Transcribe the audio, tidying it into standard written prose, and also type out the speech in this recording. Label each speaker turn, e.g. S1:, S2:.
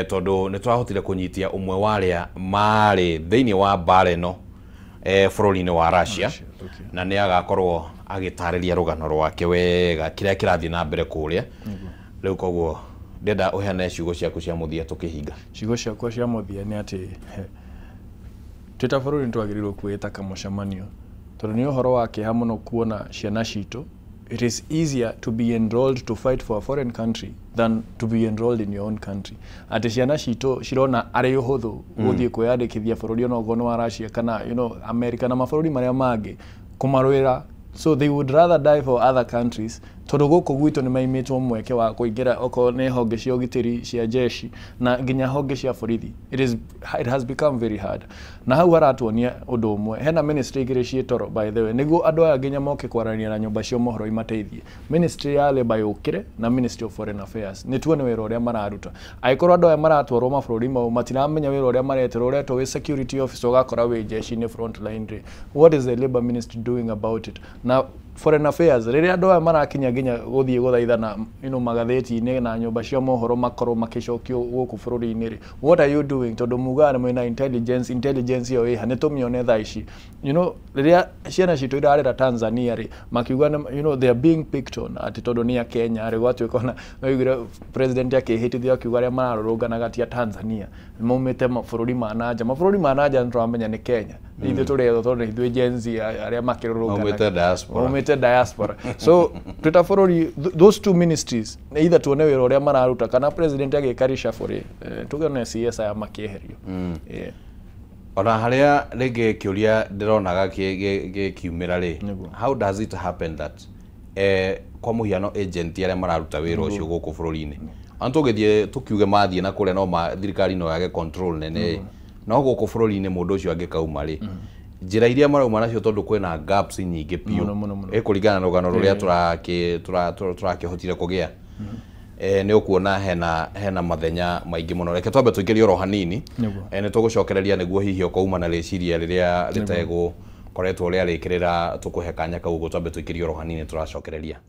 S1: tondu ni twahotire kunyitia umwe waria mari thiini wa bareno bururi-ini wa Russia na ni agakorwo agitariria rugano rwake wega kiria kirathie na mbere kuria riu koguo ndenda uheane ciugo ciaku cia muthia tukihinga.
S2: Ciugo ciakwa cia muthia ni ati twita bururi ntwagirirwo kwita kamucemanio tondu ni uhoro wake ha muno kuona ciana citu. It is easier to be enrolled to fight for a foreign country than to be enrolled in your own country. Ati ciana citu cirona ari uhuthu guthie kwiyandikithia bururi ona ugono wa Russia kana America na mabururi maria mangi kumarwira, so they would rather die for other countries tondu guku gwitu ni maimitwo mweke wa kuingira oko ne honge cia ugitiri cia jeshi na nginya honge cia borithi. It has become very hard. Na hau aratuonia undu umwe hena ministry igire cietoro by the way niguo andu aya nginya moke kwarania na nyumba cia mohoro imateithie. Ministry ya Labour yukire na Ministry of Foreign Affairs ni tuone wira uria mararuta. Aikoro andu aya maratwarwo mabururi mau matiramenya wira uria mareterwo uretwo wi security officer ugakora wi jeshi ni front line. What is the Labour Ministry doing about it? Now Foreign Affairs riria andu aya marakinya nginya guthie guthaithana magatheti-ini na nyumba cia mohoro makorwo makicokio guku bururi-ini ri, what are you doing? Tondu mugana mwina intelligence yo iha ni tumione thaa ici riria ciana citu irarera Tanzania ri makiuga they are being picked on ati tondu ni ya Kenya ri gwatuika na oigire president akihitithia akiuga aria mararurunganaga tia Tanzania maumite mabũrũri ma nanja. Mabũrũri ma nanja ntũramenya ni Kenya ithu turetho tondu ithuĩ Gen Z aria makirurunganaga maumite diaspora. So twita bururi those two ministries either tuone wira uria mararuta kana president agikarisha buri tugone CS aya makieherio.
S1: Ona haria rege kiuria ndironaga kiumira ri, how does it happen that kwa muhiano agent aria mararuta wira ucio guku bururi-ini antugithie tukiuge mathie na kuria no thirikari no yage control nene no guku bururi-ini mundu ucio angikauma ri njira iria marauma nacio tondu kwina gaps nyingi piu kuringana na rugano ruria turakihotire kugia ni ukuona hena mathenya maingi muno. Reke twambe tuingirie oro hanini ni tugucokereria niguo hihi ukauma na riciria riria ritegu koretwo ria rikirira tukuhe kanya kau twambe tuingirie oro hanini turacokereria.